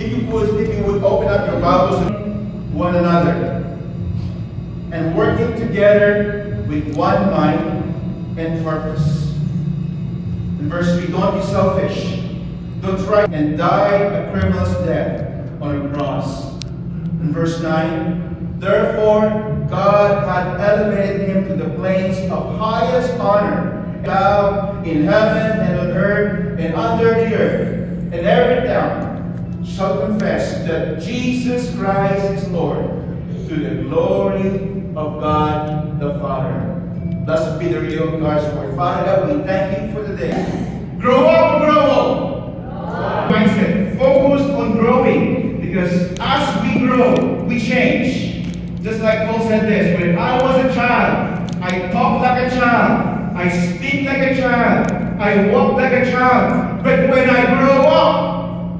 if you would open up your Bibles to one another and working together with one mind and purpose. In verse 3, don't be selfish. Don't try and die a criminal's death on a cross. In verse 9, therefore God had elevated him to the place of highest honor, now in heaven and on earth and under the earth, and every tongue shall confess that Jesus Christ is Lord, to the glory of God the Father. Blessed be the reading of God's word. Father God, we thank you for the day. Grow up, grow old. Mindset. Focus on growing, because as we grow, we change. Just like Paul said this, when I was a child, I talked like a child, I speak like a child, I walk like a child. But when I grow up,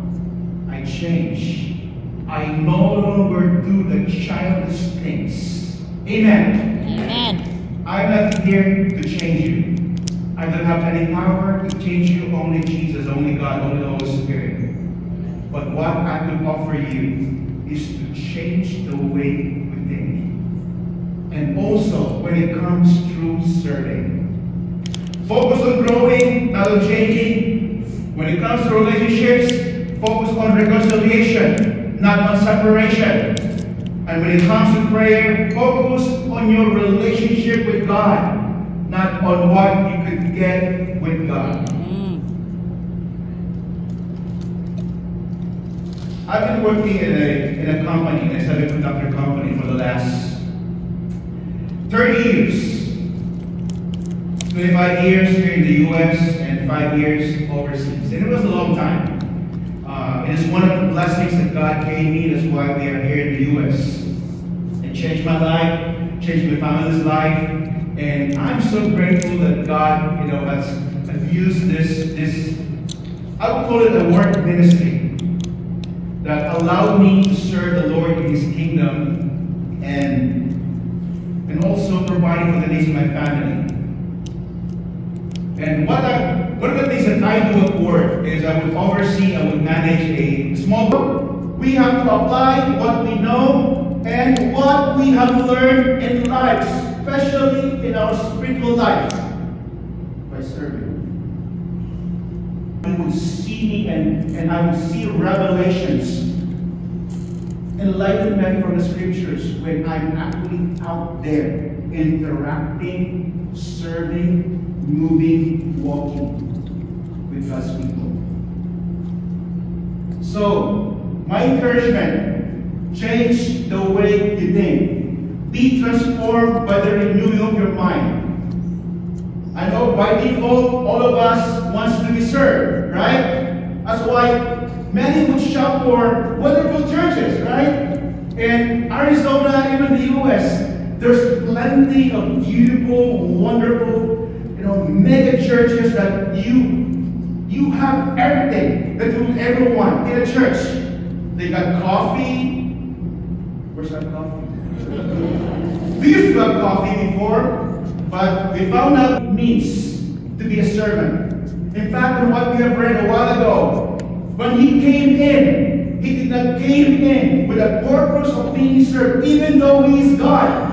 I change. I no longer do the childish things. Amen. Amen. I'm not here to change you. I don't have any power to change you. Only Jesus, only God, only the Holy Spirit. But what I can offer you is to change the way we think. And also when it comes through serving. Focus on growing, not on changing. When it comes to relationships, focus on reconciliation, not on separation. And when it comes to prayer, focus on your relationship with God, not on what you could get with God. I've been working in a company, a semiconductor company, for the last 30 years. 25 years here in the US and 5 years overseas. And it was a long time. It is one of the blessings that God gave me. That's why we are here in the US. It changed my life, changed my family's life. And I'm so grateful that God, has used this, I would call it a work ministry that allowed me to serve the Lord in His kingdom and also providing for the needs of my family. And one of the things that I do at work is I would oversee, I would manage a small group. We have to apply what we know and what we have learned in life, especially in our spiritual life, by serving. You would see me and I would see revelations, enlightenment from the scriptures when I'm actually out there interacting, serving, moving, walking with God's people. So, my encouragement, change the way you think. Be transformed by the renewing of your mind. I know by default, all of us wants to be served, right? That's why many would shop for wonderful churches, right? In Arizona, even the US, there's plenty of beautiful, wonderful, mega churches that you have everything that you ever want in a church. They got coffee. Where's that coffee? We used to have coffee before, but we found out it means to be a servant. In fact, in what we have read a while ago, when He came in, He did not came in with a purpose of being served, even though He is God.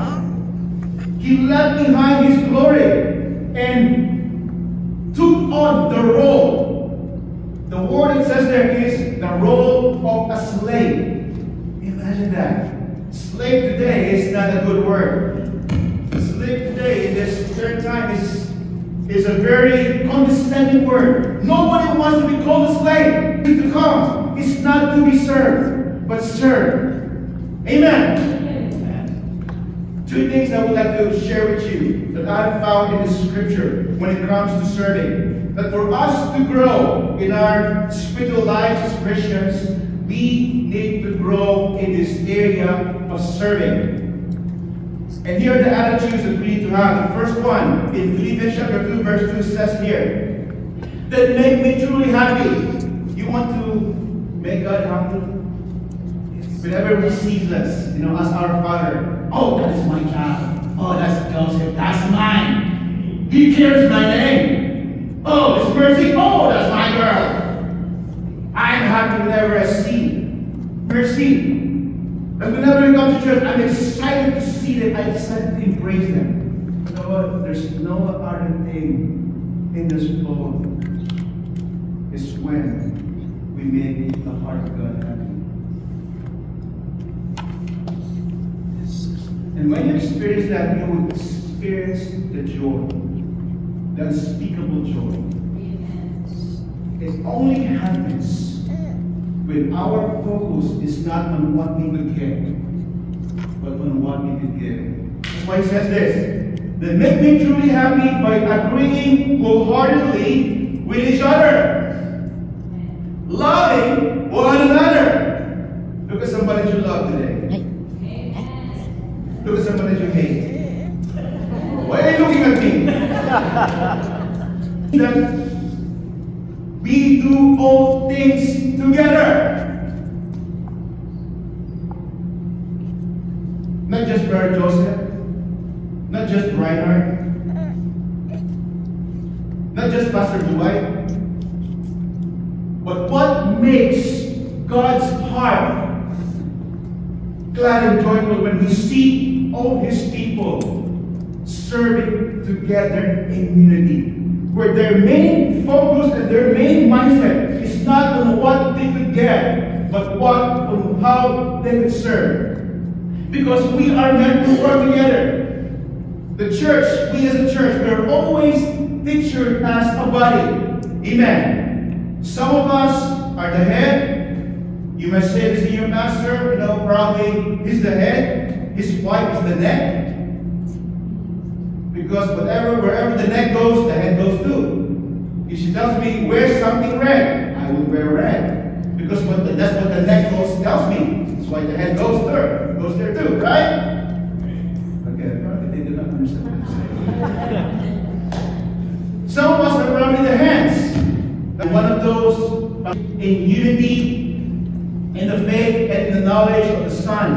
He left behind His glory and took on the role. The word it says there is the role of a slave. Imagine that. Slave today is not a good word. Slave today in this third time is a very condescending word. Nobody wants to be called a slave. To come is not to be served, but serve. Amen. Two things I would like to share with you that I found in the scripture when it comes to serving. That for us to grow in our spiritual lives as Christians, we need to grow in this area of serving. And here are the attitudes that we need to have. The first one, in Philippians chapter 2, verse 2 says here, that make me truly happy. You want to make God happy? Whenever He sees us, as our Father, oh, that is my child. Oh, that's Joseph. That's mine. He carries my name. Oh, it's Mercy. Oh, that's my girl. I'm happy whenever I see church. I'm excited to see them. I'm excited to embrace them. You know what? There's no other thing in this world is when we make the heart of God happy. And when you experience that, you will experience the joy, the unspeakable joy. It only happens when our focus is not on what we could get, but on what we could give. That's why he says this: "Then make me truly happy by agreeing wholeheartedly with each other, loving one another." Look at somebody you love today. Look at somebody you hate. Why are you looking at me? That we do all things together. Not just Brother Joseph, not just Reinhard, not just Pastor Dwight, but what makes God's heart glad and joyful when we see all His people serving together in unity, where their main focus and their main mindset is not on what they could get, but on how they could serve. Because we are meant to work together. The church, we as a church, we are always pictured as a body. Amen. Some of us are the head. You might say the senior pastor, probably he's the head, his wife is the neck. Because wherever the neck goes, the head goes too. If she tells me, wear something red, I will wear red. Because that's what the neck tells me. That's why the head goes there too, right? Okay, probably they did not understand what I'm saying. Some of us are probably the hands. And one of those in unity, in the faith and in the knowledge of the Son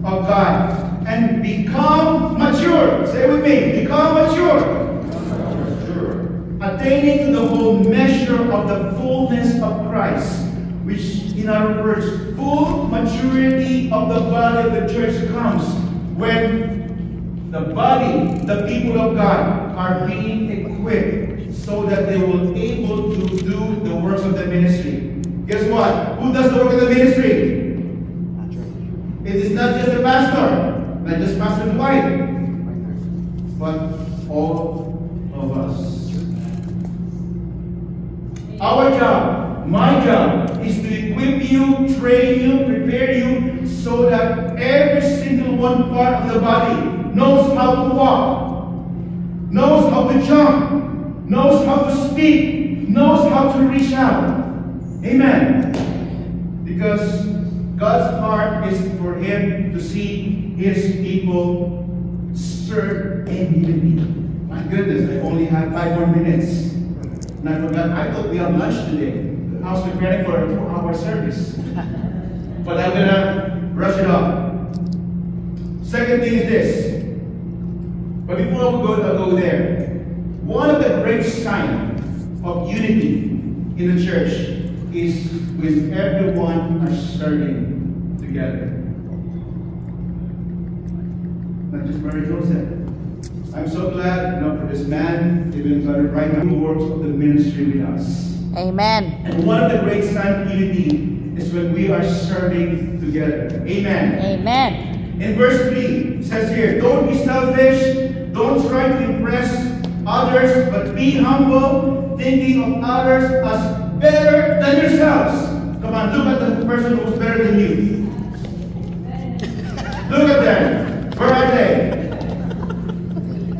of God, and become mature. Say with me, become mature. Attaining to the whole measure of the fullness of Christ, which, in other words, full maturity of the body of the church comes when the body, the people of God, are being equipped so that they will be able to do the works of the ministry. Guess what? Who does the work of the ministry? It is not just the pastor, not just Pastor Dwight, but all of us. Our job, my job, is to equip you, train you, prepare you, so that every single one part of the body knows how to walk, knows how to jump, knows how to speak, knows how to reach out. Amen. Because God's heart is for Him to see His people serve in unity. My goodness, I only have 5 more minutes. And I forgot, I thought we have lunch today. I was preparing for a 2-hour service. But I'm going to rush it up. Second thing is this. But before we go there, one of the great signs of unity in the church is when everyone are serving together. Not just Brother Joseph. I'm so glad for this man, even Brother right now, who works of the ministry with us. Amen. And one of the great signs of unity is when we are serving together. Amen. Amen. In verse 3, it says here, don't be selfish, don't try to impress others, but be humble, thinking of others as better than yourselves. Come on, look at the person who's better than you. Look at them. Where are they?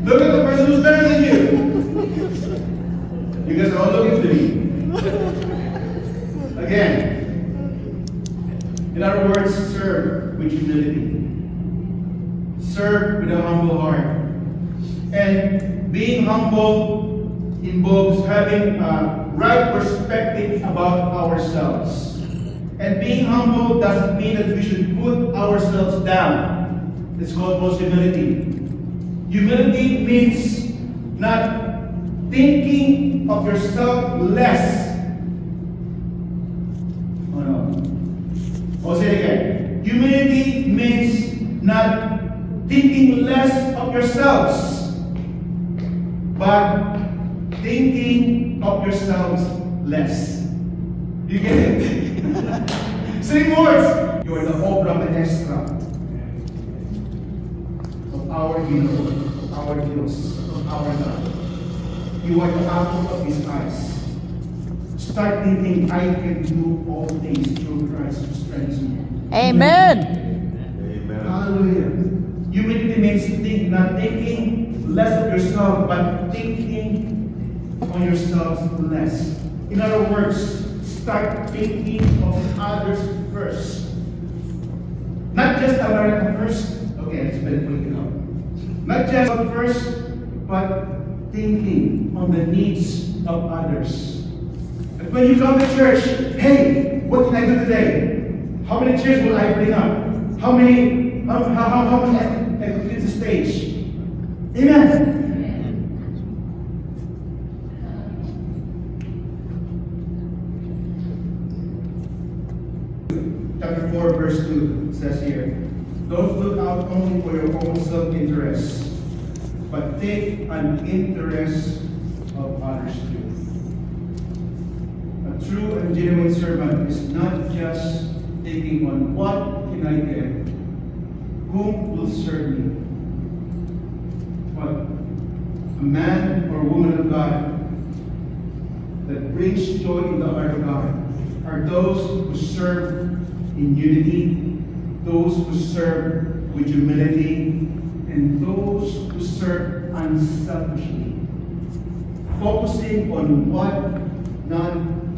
Look at the person who's better than you. You guys are all looking to me. Again. In other words, serve with humility. Serve with a humble heart. And being humble involves having a right perspective about ourselves. And being humble doesn't mean that we should put ourselves down. It's called false humility. Humility means not thinking of yourself less. Oh no. I'll say it again. Humility means not thinking less of yourselves, but thinking of yourselves less. You get it? Same words. You are the obra maestra of our hero, of our Dios, of our God. You are the apple of His eyes. Start thinking, I can do all things through Christ who strengthens me. Amen. Amen. Hallelujah. Humility means not thinking less of yourself, but thinking on yourselves less. In other words, start thinking of others first. Not just America first. Okay, let's better put it up. Not just first, but thinking on the needs of others. And when you come to church, hey, what can I do today? How many chairs will I bring up? How many I could get the stage? Amen. Chapter 4, verse 2 says here, don't look out only for your own self-interest, but take an interest of others too. A true and genuine servant is not just thinking on what can I get, whom will serve me, but a man or woman of God that brings joy in the heart of God are those who serve in unity, those who serve with humility, and those who serve unselfishly, focusing on what not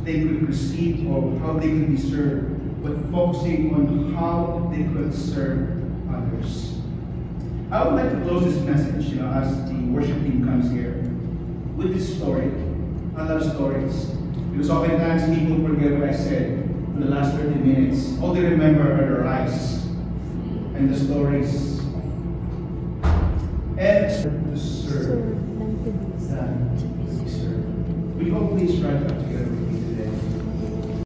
they could receive or how they could be served, but focusing on how they could serve others. I would like to close this message, as the worship team comes here, with this story. I love stories, because oftentimes people forget what I said in the last 30 minutes. All they remember are the rice and the stories. And to serve than to be served. We all please rise up together with me.